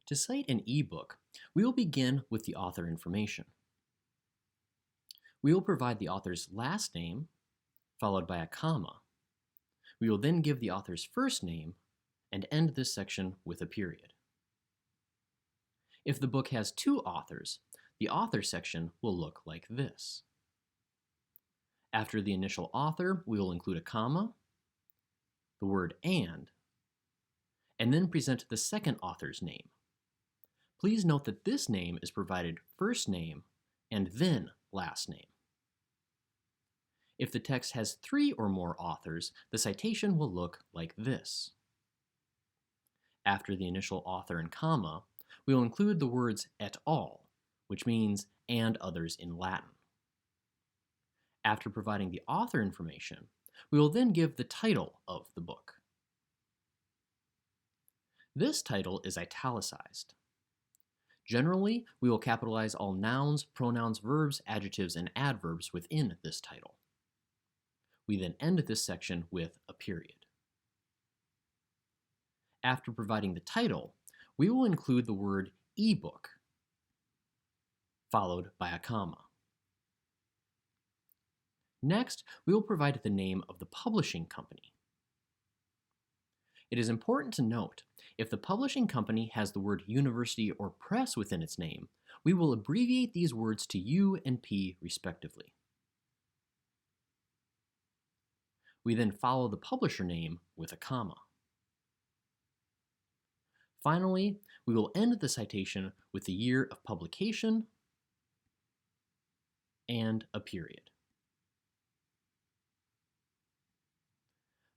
To cite an ebook, we will begin with the author information. We will provide the author's last name, followed by a comma. We will then give the author's first name and end this section with a period. If the book has two authors, the author section will look like this. After the initial author, we will include a comma, the word and then present the second author's name. Please note that this name is provided first name and then last name. If the text has three or more authors, the citation will look like this. After the initial author and comma, we will include the words et al., which means and others in Latin. After providing the author information, we will then give the title of the book. This title is italicized. Generally, we will capitalize all nouns, pronouns, verbs, adjectives, and adverbs within this title. We then end this section with a period. After providing the title, we will include the word ebook, followed by a comma. Next, we will provide the name of the publishing company. It is important to note, if the publishing company has the word university or press within its name, we will abbreviate these words to U and P respectively. We then follow the publisher name with a comma. Finally, we will end the citation with the year of publication and a period.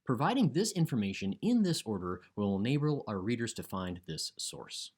Providing this information in this order will enable our readers to find this source.